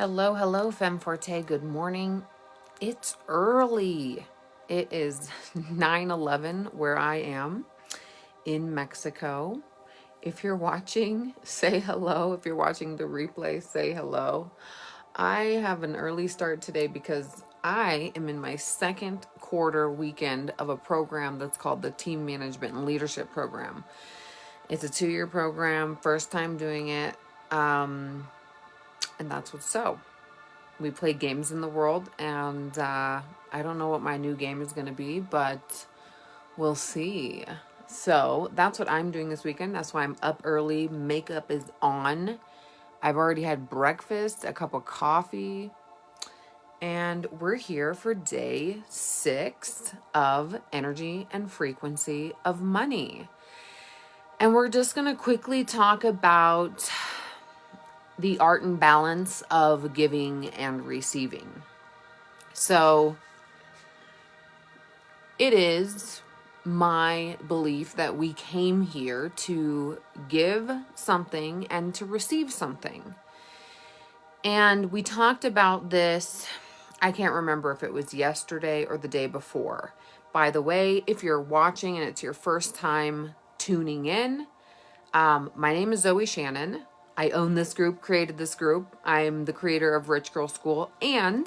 Hello, hello, Femme Forte. Good morning. It's early. It is 9:11 where I am in Mexico. If you're watching, say hello. If you're watching the replay, say hello. I have an early start today because I am in my second quarter weekend of a program that's called the Team Management and Leadership Program. It's a 2-year program, first time doing it, and that's what's so. We play games in the world, and I don't know what my new game is going to be, but we'll see. So that's what I'm doing this weekend. That's why I'm up early. Makeup is on. I've already had breakfast, a cup of coffee, and we're here for day 6 of Energy and Frequency of Money. And we're just going to quickly talk about the art and balance of giving and receiving. So it is my belief that we came here to give something and to receive something. And we talked about this, I can't remember if it was yesterday or the day before. By the way, if you're watching and it's your first time tuning in, my name is Zoe Shannon. I own this group, created this group. I'm the creator of Rich Girl School. And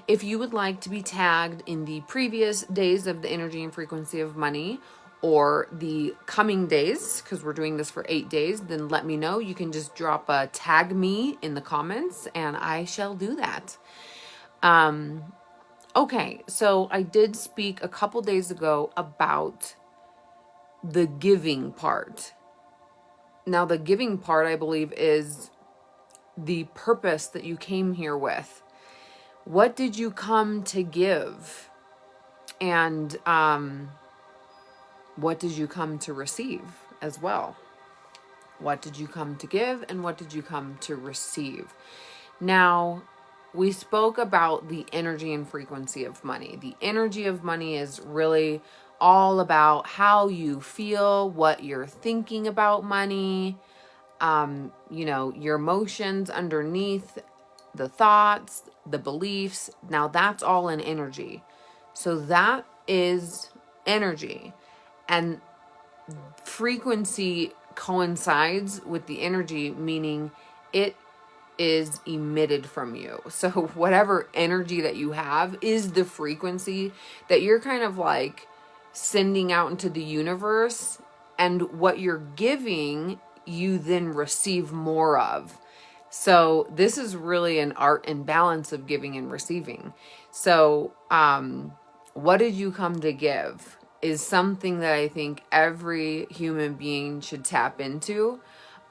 if you would like to be tagged in the previous days of the Energy and Frequency of Money or the coming days, because we're doing this for 8 days, then let me know. You can just drop a tag me in the comments and I shall do that. Okay, so I did speak a couple days ago about the giving part. Now, the giving part, I believe, is the purpose that you came here with. What did you come to give? And what did you come to receive as well? What did you come to give and what did you come to receive? Now, we spoke about the energy and frequency of money. The energy of money is really all about how you feel, what you're thinking about money, your emotions underneath the thoughts, the beliefs. Now that's all in energy. So that is energy. And frequency coincides with the energy, meaning it is emitted from you. So whatever energy that you have is the frequency that you're kind of like sending out into the universe, and what you're giving, you then receive more of. So this is really an art and balance of giving and receiving. So what did you come to give is something that I think every human being should tap into.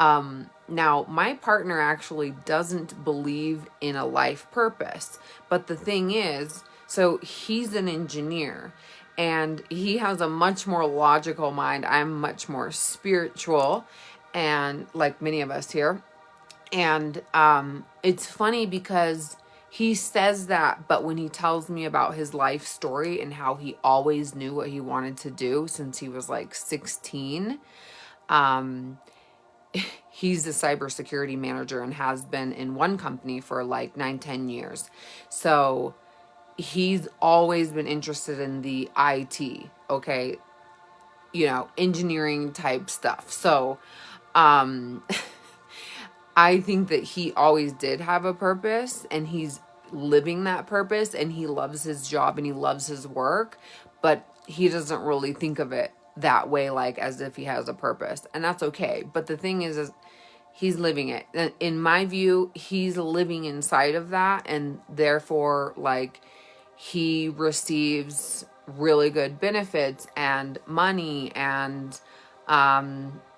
Now, my partner actually doesn't believe in a life purpose. But the thing is, so he's an engineer and he has a much more logical mind. I'm much more spiritual, and like many of us here. And it's funny because he says that, but when he tells me about his life story and how he always knew what he wanted to do since he was like 16, he's a cybersecurity manager and has been in one company for like 9-10 years. So he's always been interested in the IT, okay, engineering type stuff. So I think that he always did have a purpose, and he's living that purpose, and he loves his job and he loves his work, but he doesn't really think of it that way, like as if he has a purpose, and that's okay. But the thing is he's living it. In my view, he's living inside of that, and therefore, like, he receives really good benefits and money, and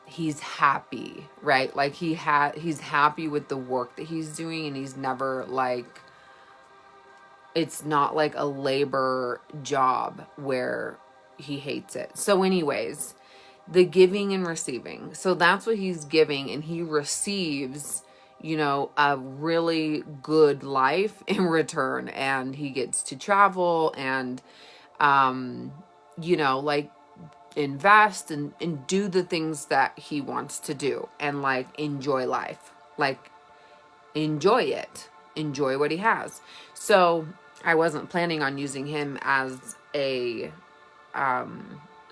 he's happy, right? Like he's happy with the work that he's doing, and he's never like, it's not like a labor job where he hates it. So anyways, the giving and receiving. So that's what he's giving, and he receives, a really good life in return, and he gets to travel and, like invest and do the things that he wants to do and like enjoy life, like enjoy it. enjoy what he has. So I wasn't planning on using him as an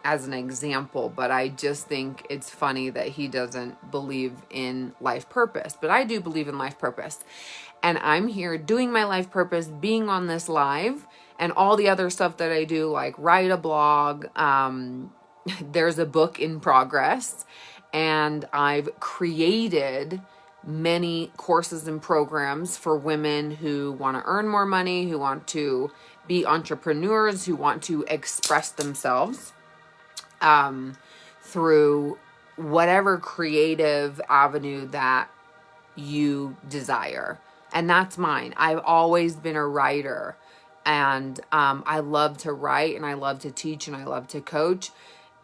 example, but I just think it's funny that he doesn't believe in life purpose. But I do believe in life purpose. And I'm here doing my life purpose, being on this live, and all the other stuff that I do, like write a blog. There's a book in progress, and I've created many courses and programs for women who want to earn more money, who want to be entrepreneurs, who want to express themselves through whatever creative avenue that you desire. And that's mine. I've always been a writer, and I love to write, and I love to teach, and I love to coach.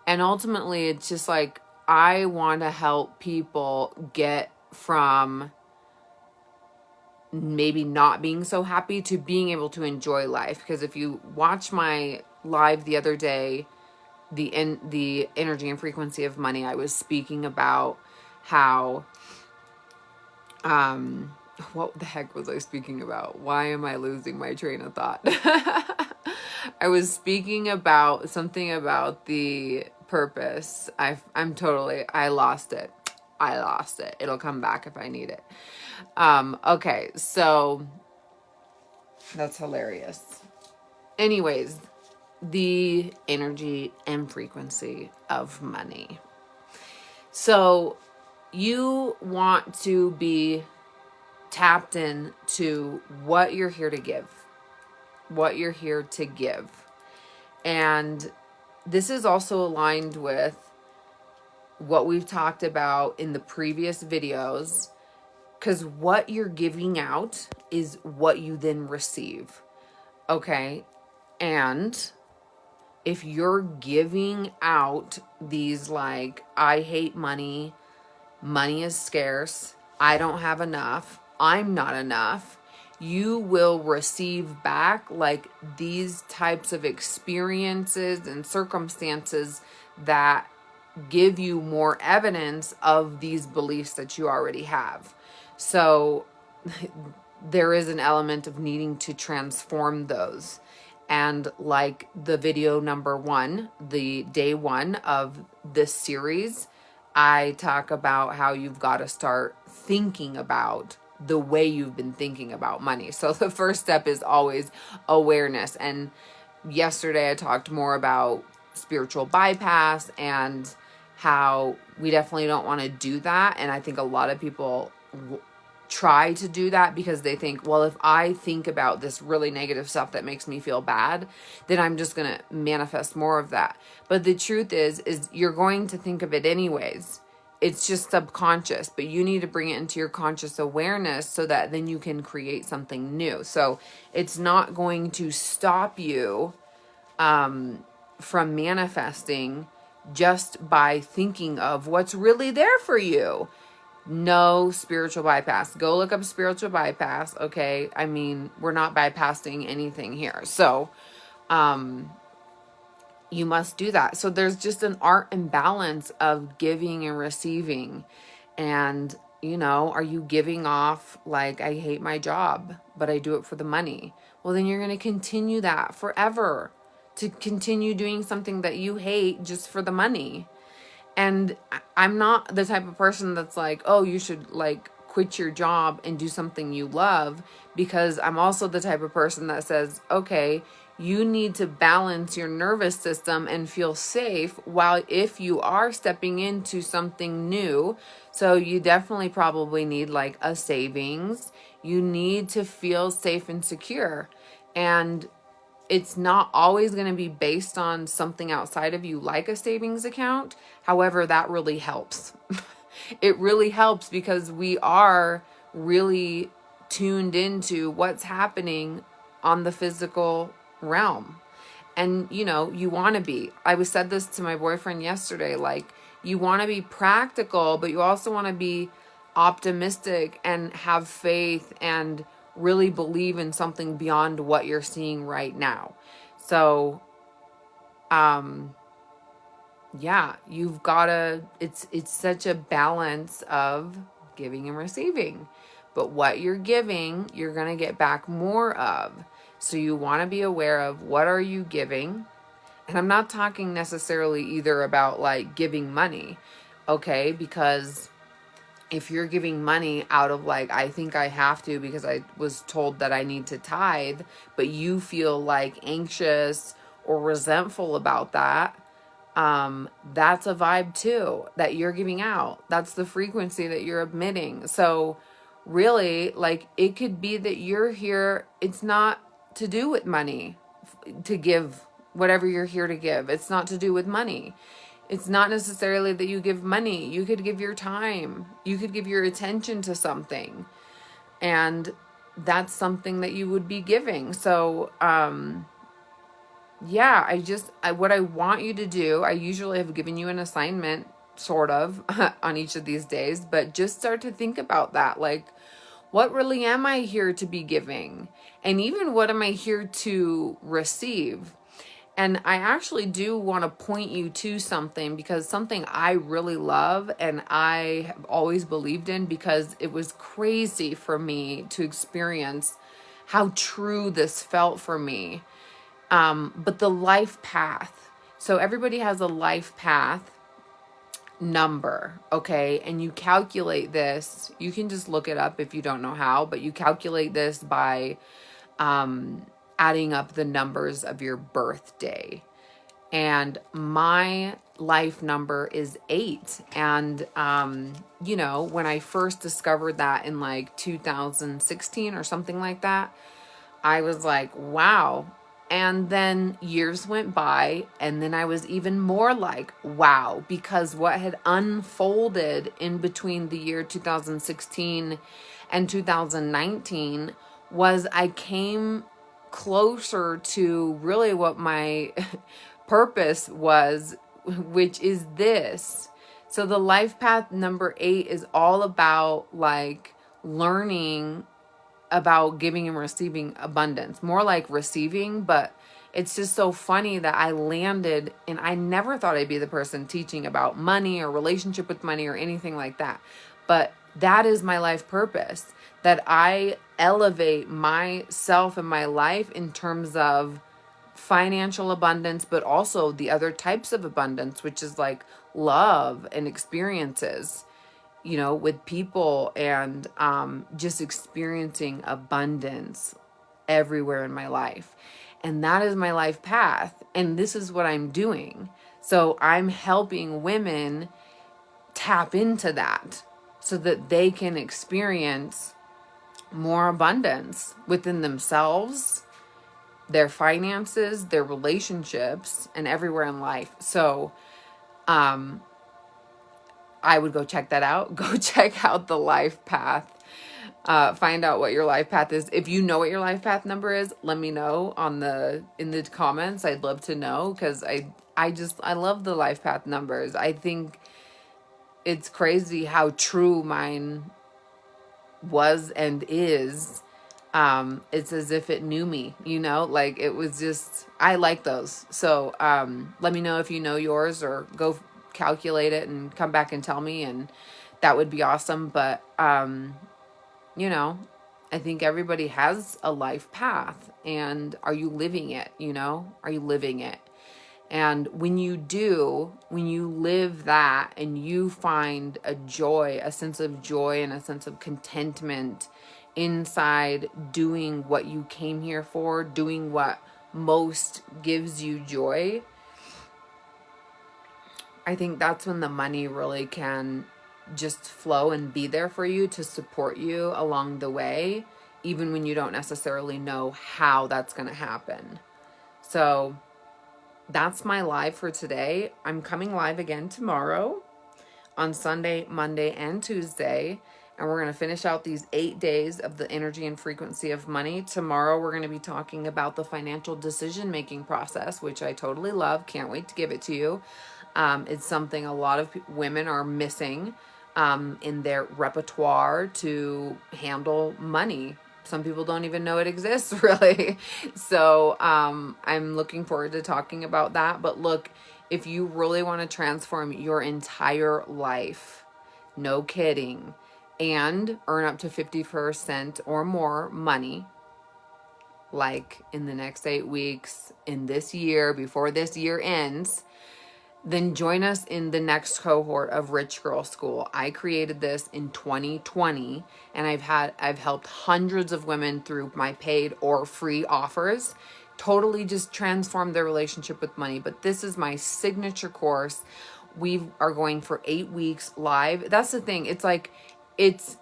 And ultimately, it's just like, I want to help people get from maybe not being so happy to being able to enjoy life. Because if you watch my live the other day, the energy and frequency of money, I was speaking about how, what the heck was I speaking about? Why am I losing my train of thought? I was speaking about something about the purpose. I lost it. It'll come back if I need it. Okay, so that's hilarious. Anyways, the energy and frequency of money. So you want to be tapped in to what you're here to give. And this is also aligned with what we've talked about in the previous videos, because what you're giving out is what you then receive. Okay? And if you're giving out these like, I hate money, money is scarce, I don't have enough, I'm not enough, you will receive back like these types of experiences and circumstances that give you more evidence of these beliefs that you already have. So there is an element of needing to transform those. And like the video number 1, the day 1 of this series, I talk about how you've got to start thinking about the way you've been thinking about money. So the first step is always awareness. And yesterday I talked more about spiritual bypass and how we definitely don't want to do that. And I think a lot of people try to do that because they think, well, if I think about this really negative stuff that makes me feel bad, then I'm just going to manifest more of that. But the truth is you're going to think of it anyways. It's just subconscious, but you need to bring it into your conscious awareness so that then you can create something new. So it's not going to stop you from manifesting just by thinking of what's really there for you. No spiritual bypass. Go look up spiritual bypass. Okay. I mean, we're not bypassing anything here. So, you must do that. So there's just an art and balance of giving and receiving. And, are you giving off like, I hate my job, but I do it for the money? Well, then you're going to continue that forever, to continue doing something that you hate just for the money. And I'm not the type of person that's like, oh, you should like quit your job and do something you love, because I'm also the type of person that says, okay, you need to balance your nervous system and feel safe while if you are stepping into something new. So you definitely probably need like a savings. You need to feel safe and secure. And it's not always going to be based on something outside of you, like a savings account. However, that really helps. It really helps because we are really tuned into what's happening on the physical realm. And, you want to be. I said this to my boyfriend yesterday, like, you want to be practical, but you also want to be optimistic and have faith and really believe in something beyond what you're seeing right now. So, yeah, you've got to, it's such a balance of giving and receiving. But what you're giving, you're going to get back more of. So you want to be aware of what are you giving. And I'm not talking necessarily either about like giving money, okay? Because if you're giving money out of like, I think I have to because I was told that I need to tithe, but you feel like anxious or resentful about that, that's a vibe too that you're giving out. That's the frequency that you're emitting. So really, like, it could be that you're here, it's not to do with money, to give whatever you're here to give. It's not to do with money. It's not necessarily that you give money. You could give your time. You could give your attention to something. And that's something that you would be giving. So, yeah, what I want you to do, I usually have given you an assignment, sort of, on each of these days, but just start to think about that. Like, what really am I here to be giving? And even what am I here to receive? And I actually do want to point you to something, because something I really love and I have always believed in, because it was crazy for me to experience how true this felt for me. But the life path. So everybody has a life path number, okay? And you calculate this. You can just look it up if you don't know how, but you calculate this by adding up the numbers of your birthday. And my life number is 8. And, when I first discovered that in like 2016 or something like that, I was like, wow. And then years went by, and then I was even more like, wow, because what had unfolded in between the year 2016 and 2019 was I came closer to really what my purpose was, which is this. So the life path number 8 is all about like learning about giving and receiving abundance, more like receiving. But it's just so funny that I landed, and I never thought I'd be the person teaching about money or relationship with money or anything like that. But that is my life purpose, that I elevate myself and my life in terms of financial abundance, but also the other types of abundance, which is like love and experiences, with people, and just experiencing abundance everywhere in my life. And that is my life path. And this is what I'm doing. So I'm helping women tap into that so that they can experience more abundance within themselves, their finances, their relationships, and everywhere in life. So, I would go check that out. Go check out the life path. Find out what your life path is. If you know what your life path number is, let me know in the comments. I'd love to know, because I love the life path numbers. I think it's crazy how true mine was and is. It's as if it knew me, like it was just, I like those. So let me know if you know yours, or go calculate it and come back and tell me, and that would be awesome. But I think everybody has a life path, and are you living it? Are you living it? And when you live that, and you find a sense of joy and a sense of contentment inside doing what you came here for, doing what most gives you joy, I think that's when the money really can just flow and be there for you to support you along the way, even when you don't necessarily know how that's going to happen. So that's my live for today. I'm coming live again tomorrow on Sunday, Monday, and Tuesday. And we're going to finish out these 8 days of the energy and frequency of money. Tomorrow, we're going to be talking about the financial decision-making process, which I totally love. Can't wait to give it to you. It's something a lot of women are missing in their repertoire to handle money. Some people don't even know it exists, really. So I'm looking forward to talking about that. But look, if you really want to transform your entire life, no kidding, and earn up to 50% or more money, like in the next 8 weeks, in this year, before this year ends, then join us in the next cohort of Rich Girl School. I created this in 2020, and I've helped hundreds of women through my paid or free offers totally just transform their relationship with money. But this is my signature course. We are going for 8 weeks live. That's the thing. It's like it's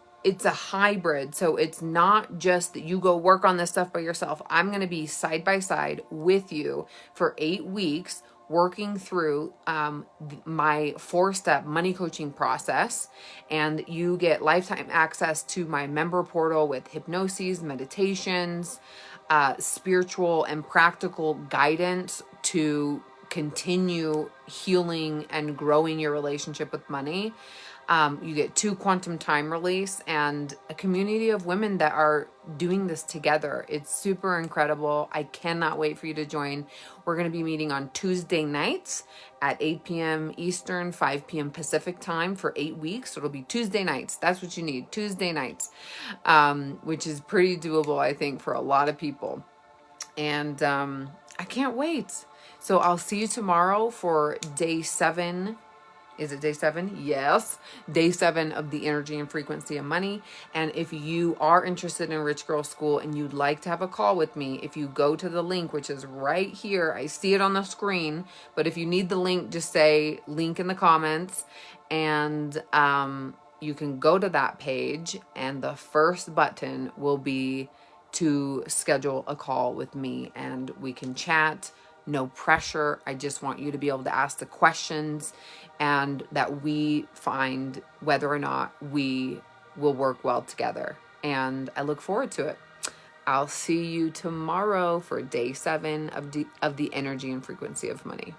a hybrid. So it's not just that you go work on this stuff by yourself. I'm going to be side by side with you for 8 weeks, working through my 4-step money coaching process. And you get lifetime access to my member portal with hypnoses, meditations, spiritual and practical guidance to continue healing and growing your relationship with money. You get 2 quantum time release and a community of women that are doing this together. It's super incredible. I cannot wait for you to join. We're going to be meeting on Tuesday nights at 8 p.m. Eastern, 5 p.m. Pacific time for 8 weeks. So it'll be Tuesday nights. That's what you need, Tuesday nights, which is pretty doable, I think, for a lot of people. And I can't wait. So I'll see you tomorrow for day 7. Is it day 7? Yes. Day 7 of the energy and frequency of money. And if you are interested in Rich Girl School and you'd like to have a call with me, if you go to the link, which is right here, I see it on the screen, but if you need the link, just say link in the comments, and you can go to that page, and the first button will be to schedule a call with me, and we can chat. No pressure. I just want you to be able to ask the questions, and that we find whether or not we will work well together. And I look forward to it. I'll see you tomorrow for day 7 of the energy and frequency of money.